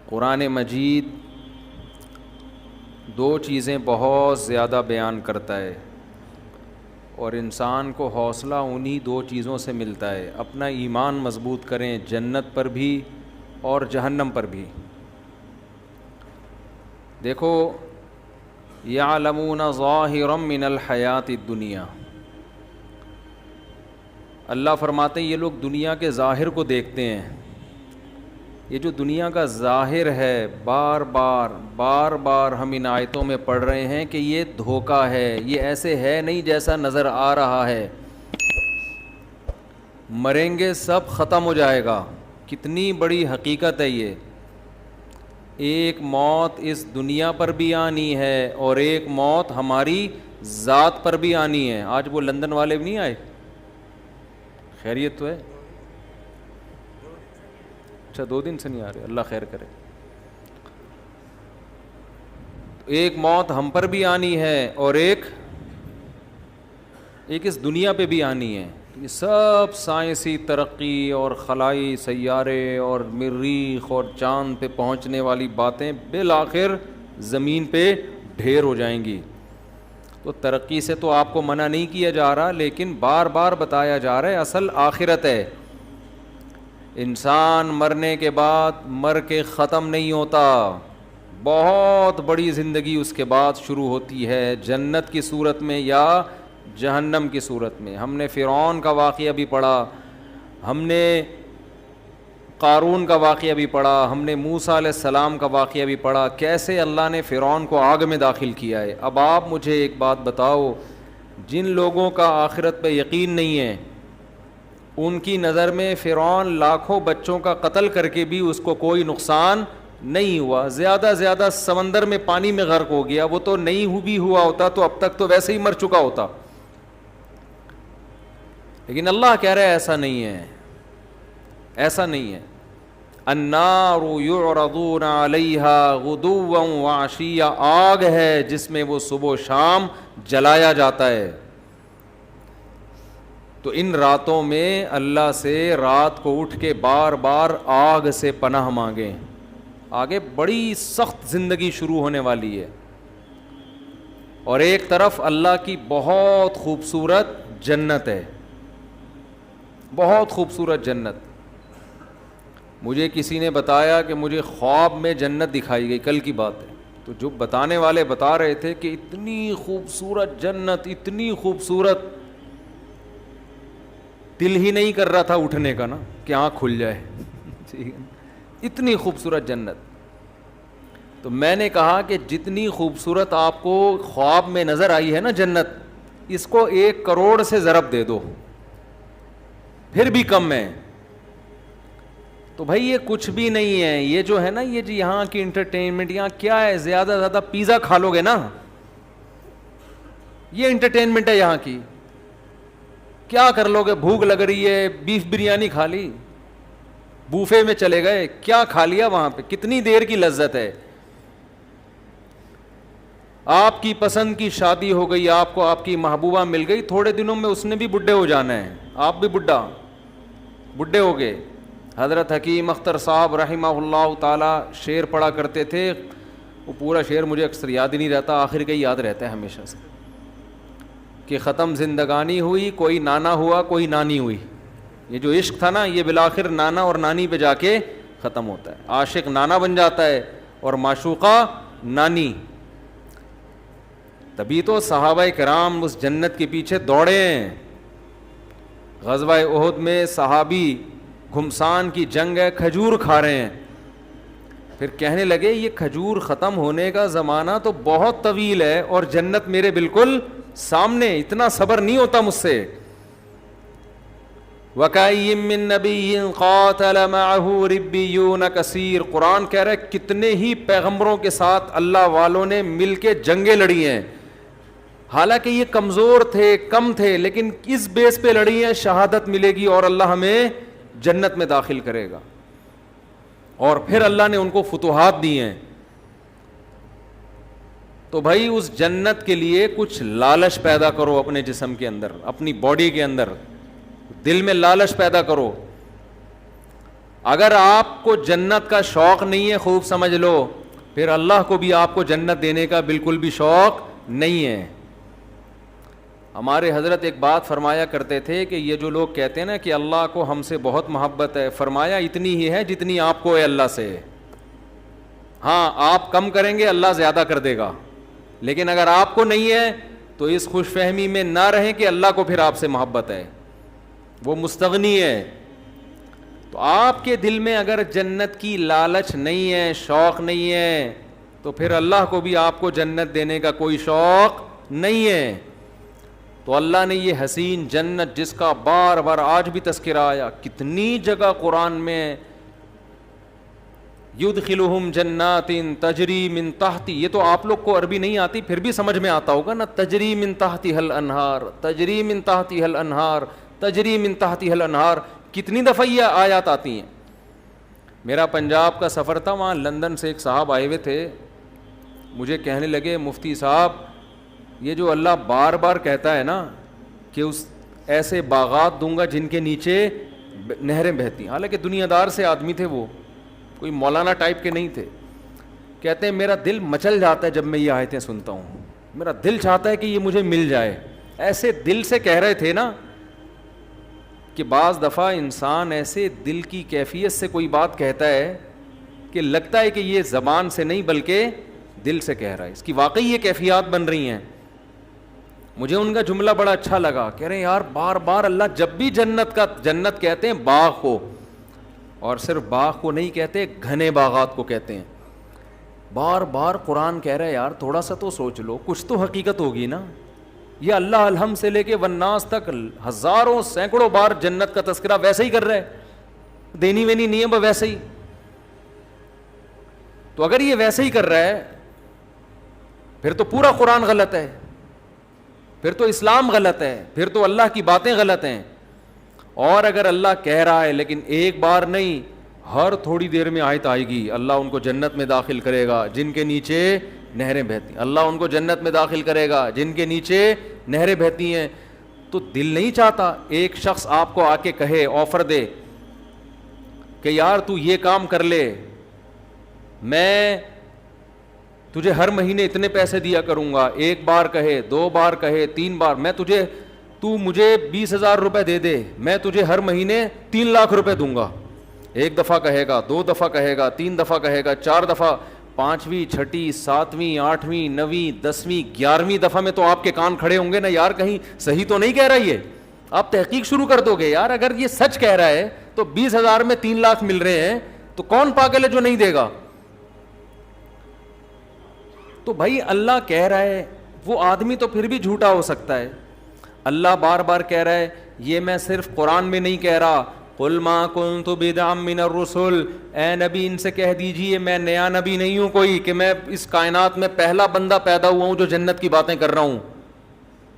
قرآن مجید دو چیزیں بہت زیادہ بیان کرتا ہے اور انسان کو حوصلہ انہی دو چیزوں سے ملتا ہے. اپنا ایمان مضبوط کریں جنت پر بھی اور جہنم پر بھی. دیکھو یعلمون ظاہرا من الحیات الدنیا، اللہ فرماتے ہیں یہ لوگ دنیا کے ظاہر کو دیکھتے ہیں. یہ جو دنیا کا ظاہر ہے بار بار ہم ان آیتوں میں پڑھ رہے ہیں کہ یہ دھوکہ ہے، یہ ایسے ہے نہیں جیسا نظر آ رہا ہے. مریں گے سب ختم ہو جائے گا. کتنی بڑی حقیقت ہے یہ. ایک موت اس دنیا پر بھی آنی ہے اور ایک موت ہماری ذات پر بھی آنی ہے. آج وہ لندن والے بھی نہیں آئے؟ خیریت تو ہے؟ اچھا 2 دن سے نہیں آ رہے، اللہ خیر کرے. ایک موت ہم پر بھی آنی ہے اور ایک اس دنیا پہ بھی آنی ہے. یہ سب سائنسی ترقی اور خلائی سیارے اور مریخ اور چاند پہ پہنچنے والی باتیں بالآخر زمین پہ ڈھیر ہو جائیں گی. تو ترقی سے تو آپ کو منع نہیں کیا جا رہا، لیکن بار بار بتایا جا رہا ہے اصل آخرت ہے. انسان مرنے کے بعد مر کے ختم نہیں ہوتا، بہت بڑی زندگی اس کے بعد شروع ہوتی ہے، جنت کی صورت میں یا جہنم کی صورت میں. ہم نے فرعون کا واقعہ بھی پڑھا، ہم نے قارون کا واقعہ بھی پڑھا، ہم نے موسیٰ علیہ السلام کا واقعہ بھی پڑھا، کیسے اللہ نے فرعون کو آگ میں داخل کیا ہے. اب آپ مجھے ایک بات بتاؤ، جن لوگوں کا آخرت پہ یقین نہیں ہے ان کی نظر میں فرعون لاکھوں بچوں کا قتل کر کے بھی اس کو کوئی نقصان نہیں ہوا. زیادہ زیادہ سمندر میں پانی میں غرق ہو گیا، وہ تو نہیں بھی ہوا ہوتا تو اب تک تو ویسے ہی مر چکا ہوتا. لیکن اللہ کہہ رہا ہے ایسا نہیں ہے، ایسا نہیں ہے. النار یعرضون علیہا غدوا وعشیا، آگ ہے جس میں وہ صبح و شام جلایا جاتا ہے. تو ان راتوں میں اللہ سے رات کو اٹھ کے بار بار آگ سے پناہ مانگیں. آگے بڑی سخت زندگی شروع ہونے والی ہے، اور ایک طرف اللہ کی بہت خوبصورت جنت ہے، بہت خوبصورت جنت. مجھے کسی نے بتایا کہ مجھے خواب میں جنت دکھائی گئی، کل کی بات ہے. تو جو بتانے والے بتا رہے تھے کہ اتنی خوبصورت جنت، اتنی خوبصورت، دل ہی نہیں کر رہا تھا اٹھنے کا نا کہ آنکھ کھل جائے. اتنی خوبصورت جنت. تو میں نے کہا کہ جتنی خوبصورت آپ کو خواب میں نظر آئی ہے نا جنت، اس کو 1 کروڑ سے ضرب دے دو پھر بھی کم ہے. تو بھائی یہ کچھ بھی نہیں ہے. یہ جو ہے نا یہ جو یہاں کی انٹرٹینمنٹ، یہاں کیا ہے، زیادہ سے زیادہ پیزا کھا لو گے نا، یہ انٹرٹینمنٹ ہے یہاں کی. کیا کر لو گے؟ بھوک لگ رہی ہے، بیف بریانی کھا لی، بوفے میں چلے گئے، کیا کھا لیا وہاں پہ، کتنی دیر کی لذت ہے. آپ کی پسند کی شادی ہو گئی، آپ کو آپ کی محبوبہ مل گئی، تھوڑے دنوں میں اس نے بھی بڈھے ہو جانا ہے، آپ بھی بڈھے ہو گئے. حضرت حکیم اختر صاحب رحمہ اللہ تعالی شعر پڑھا کرتے تھے، وہ پورا شعر مجھے اکثر یاد ہی نہیں رہتا، آخر کا یاد رہتا ہے ہمیشہ سے، کہ ختم زندگانی ہوئی، کوئی نانا ہوا کوئی نانی ہوئی. یہ جو عشق تھا نا یہ بالآخر نانا اور نانی پہ جا کے ختم ہوتا ہے. عاشق نانا بن جاتا ہے اور معشوقہ نانی. تبھی تو صحابہ کرام اس جنت کے پیچھے دوڑے ہیں. غزوہ احد میں صحابی گھمسان کی جنگ ہے، کھجور کھا رہے ہیں. پھر کہنے لگے یہ کھجور ختم ہونے کا زمانہ تو بہت طویل ہے اور جنت میرے بالکل سامنے، اتنا صبر نہیں ہوتا مجھ سے. وَكَأَيٍّ مِّن نَّبِيٍّ قَاتَلَ مَعَهُ رِبِّيُّونَ كَثِيرٌ، قرآن کہہ رہا ہے کتنے ہی پیغمبروں کے ساتھ اللہ والوں نے مل کے جنگیں لڑی ہیں، حالانکہ یہ کمزور تھے، کم تھے، لیکن اس بیس پہ لڑی ہیں شہادت ملے گی اور اللہ ہمیں جنت میں داخل کرے گا. اور پھر اللہ نے ان کو فتوحات دی ہیں. تو بھائی اس جنت کے لیے کچھ لالچ پیدا کرو اپنے جسم کے اندر، اپنی باڈی کے اندر، دل میں لالچ پیدا کرو. اگر آپ کو جنت کا شوق نہیں ہے، خوب سمجھ لو، پھر اللہ کو بھی آپ کو جنت دینے کا بالکل بھی شوق نہیں ہے. ہمارے حضرت ایک بات فرمایا کرتے تھے کہ یہ جو لوگ کہتے ہیں نا کہ اللہ کو ہم سے بہت محبت ہے، فرمایا اتنی ہی ہے جتنی آپ کو ہے اللہ سے. ہاں آپ کم کریں گے اللہ زیادہ کر دے گا، لیکن اگر آپ کو نہیں ہے تو اس خوش فہمی میں نہ رہیں کہ اللہ کو پھر آپ سے محبت ہے، وہ مستغنی ہے. تو آپ کے دل میں اگر جنت کی لالچ نہیں ہے، شوق نہیں ہے، تو پھر اللہ کو بھی آپ کو جنت دینے کا کوئی شوق نہیں ہے. تو اللہ نے یہ حسین جنت جس کا بار بار آج بھی تذکرہ آیا، کتنی جگہ قرآن میں، یدخلہم جنات تجری من تحتی، یہ تو آپ لوگ کو عربی نہیں آتی پھر بھی سمجھ میں آتا ہوگا نا، تجری من تحتھا الانہار، تجری من تحتھا الانہار، تجری من تحتھا الانہار، کتنی دفعہ یہ آیات آتی ہیں. میرا پنجاب کا سفر تھا، وہاں لندن سے ایک صاحب آئے ہوئے تھے، مجھے کہنے لگے مفتی صاحب یہ جو اللہ بار بار کہتا ہے نا کہ اس ایسے باغات دوں گا جن کے نیچے نہریں بہتی ہیں، حالانکہ دنیا دار سے آدمی تھے، وہ کوئی مولانا ٹائپ کے نہیں تھے. کہتے ہیں میرا دل مچل جاتا ہے جب میں یہ آیتیں سنتا ہوں، میرا دل چاہتا ہے کہ یہ مجھے مل جائے. ایسے دل سے کہہ رہے تھے نا کہ بعض دفعہ انسان ایسے دل کی کیفیت سے کوئی بات کہتا ہے کہ لگتا ہے کہ یہ زبان سے نہیں بلکہ دل سے کہہ رہا ہے. اس کی واقعی یہ کیفیات بن رہی ہیں. مجھے ان کا جملہ بڑا اچھا لگا، کہہ رہے ہیں یار بار بار اللہ جب بھی جنت کہتے ہیں باغ کو، اور صرف باغ کو نہیں کہتے، گھنے باغات کو کہتے ہیں. بار بار قرآن کہہ رہا ہے یار تھوڑا سا تو سوچ لو، کچھ تو حقیقت ہوگی نا. یہ اللہ الحمد سے لے کے والناس تک ہزاروں سینکڑوں بار جنت کا تذکرہ ویسے ہی کر رہا ہے، دینی وینی نہیں ہے ویسے ہی. تو اگر یہ ویسے ہی کر رہا ہے پھر تو پورا قرآن غلط ہے، پھر تو اسلام غلط ہے، پھر تو اللہ کی باتیں غلط ہیں. اور اگر اللہ کہہ رہا ہے لیکن ایک بار نہیں، ہر تھوڑی دیر میں آیت آئے گی، اللہ ان کو جنت میں داخل کرے گا جن کے نیچے نہریں بہتی ہیں، اللہ ان کو جنت میں داخل کرے گا جن کے نیچے نہریں بہتی ہیں. تو دل نہیں چاہتا ایک شخص آپ کو آ کے کہے، آفر دے کہ یار تو یہ کام کر لے، میں تجھے ہر مہینے اتنے پیسے دیا کروں گا. ایک بار کہے، دو بار کہے، تین بار، تو مجھے 20,000 روپے دے دے، میں تجھے ہر مہینے 3 لاکھ روپے دوں گا. ایک دفعہ کہے گا، دو دفعہ کہے گا، 3 دفعہ کہے گا، 4 دفعہ، 5ویں 6ٹھی 7ویں 8ویں 9ویں 10ویں 11ویں دفعہ میں تو آپ کے کان کھڑے ہوں گے نا، یار کہیں صحیح تو نہیں کہہ رہا. یہ آپ تحقیق شروع کر دو گے، یار اگر یہ سچ کہہ رہا ہے تو 20,000 میں 3 لاکھ مل رہے ہیں تو کون پاگل ہے جو نہیں دے گا. تو بھائی اللہ کہہ رہا ہے، وہ آدمی تو پھر بھی جھوٹا ہو سکتا ہے. اللہ بار بار کہہ رہا ہے، یہ میں صرف قرآن میں نہیں کہہ رہا، قل ما کنت بدعا من الرسل، اے نبی ان سے کہہ دیجئے میں نیا نبی نہیں ہوں کوئی کہ میں اس کائنات میں پہلا بندہ پیدا ہوا ہوں جو جنت کی باتیں کر رہا ہوں.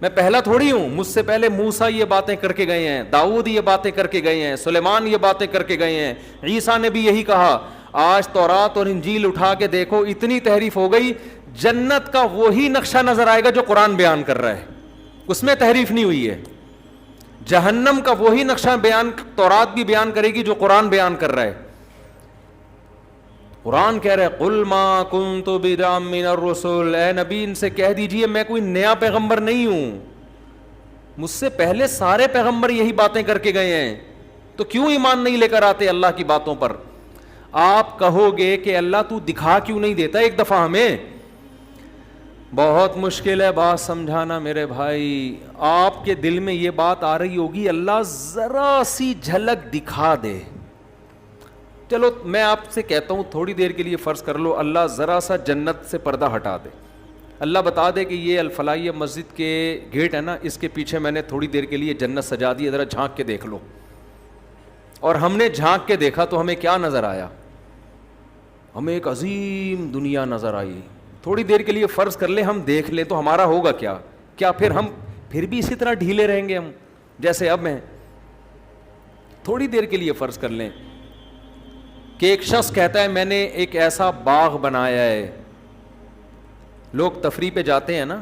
میں پہلا تھوڑی ہوں، مجھ سے پہلے موسیٰ یہ باتیں کر کے گئے ہیں، داؤد یہ باتیں کر کے گئے ہیں، سلیمان یہ باتیں کر کے گئے ہیں، عیسیٰ نے بھی یہی کہا. آج تورات اور انجیل اٹھا کے دیکھو، اتنی تحریف ہو گئی، جنت کا وہی نقشہ نظر آئے گا جو قرآن بیان کر رہا ہے، اس میں تحریف نہیں ہوئی ہے. جہنم کا وہی نقشہ بیان تورات بھی بیان کرے گی جو قرآن بیان کر رہا ہے. قرآن کہہ رہا ہے قل ما کنت بدعا من الرسل، اے نبی ان سے کہہ دیجئے میں کوئی نیا پیغمبر نہیں ہوں، مجھ سے پہلے سارے پیغمبر یہی باتیں کر کے گئے ہیں، تو کیوں ایمان نہیں لے کر آتے اللہ کی باتوں پر. آپ کہو گے کہ اللہ تو دکھا کیوں نہیں دیتا ایک دفعہ ہمیں. بہت مشکل ہے بات سمجھانا میرے بھائی. آپ کے دل میں یہ بات آ رہی ہوگی اللہ ذرا سی جھلک دکھا دے. چلو میں آپ سے کہتا ہوں تھوڑی دیر کے لیے فرض کر لو اللہ ذرا سا جنت سے پردہ ہٹا دے، اللہ بتا دے کہ یہ الفلاحیہ مسجد کے گیٹ ہے نا، اس کے پیچھے میں نے تھوڑی دیر کے لیے جنت سجا دی ہے، ذرا جھانک کے دیکھ لو. اور ہم نے جھانک کے دیکھا تو ہمیں کیا نظر آیا؟ ہمیں ایک عظیم دنیا نظر آئی. تھوڑی دیر کے لیے فرض کر لیں ہم دیکھ لیں تو ہمارا ہوگا کیا پھر ہم پھر بھی اسی طرح ڈھیلے رہیں گے ہم جیسے اب ہیں؟ تھوڑی دیر کے لیے فرض کر لیں کہ ایک شخص کہتا ہے میں نے ایک ایسا باغ بنایا ہے. لوگ تفریح پہ جاتے ہیں نا،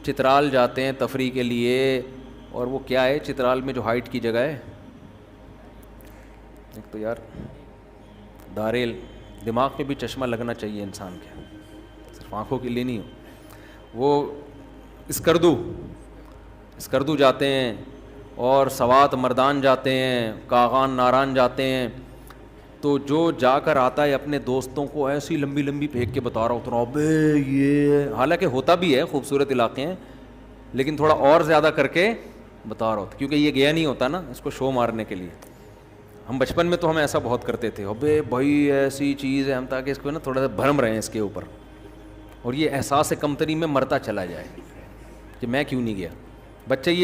چترال جاتے ہیں تفریح کے لیے، اور وہ کیا ہے چترال میں جو ہائٹ کی جگہ ہے ایک تو یار داریل دماغ پہ بھی چشمہ لگنا چاہیے انسان کے, صرف آنکھوں کے لیے نہیں ہو. وہ اسکردو جاتے ہیں اور سوات مردان جاتے ہیں, کاغان ناران جاتے ہیں, تو جو جا کر آتا ہے اپنے دوستوں کو ایسی لمبی لمبی پھینک کے بتا رہا ہوتا ہے ابے یہ, حالانکہ ہوتا بھی ہے خوبصورت علاقے ہیں, لیکن تھوڑا اور زیادہ کر کے بتا رہا ہوتا, کیونکہ یہ گیا نہیں ہوتا نا اس کو شو مارنے کے لیے. ہم بچپن میں تو ہم ایسا بہت کرتے تھے, ابے بھائی ایسی چیز ہے, ہم تاکہ اس کو نا تھوڑا سا بھرم رہے ہیں اس کے اوپر, اور یہ احساس کمتری میں مرتا چلا جائے کہ میں کیوں نہیں گیا. بچے یہ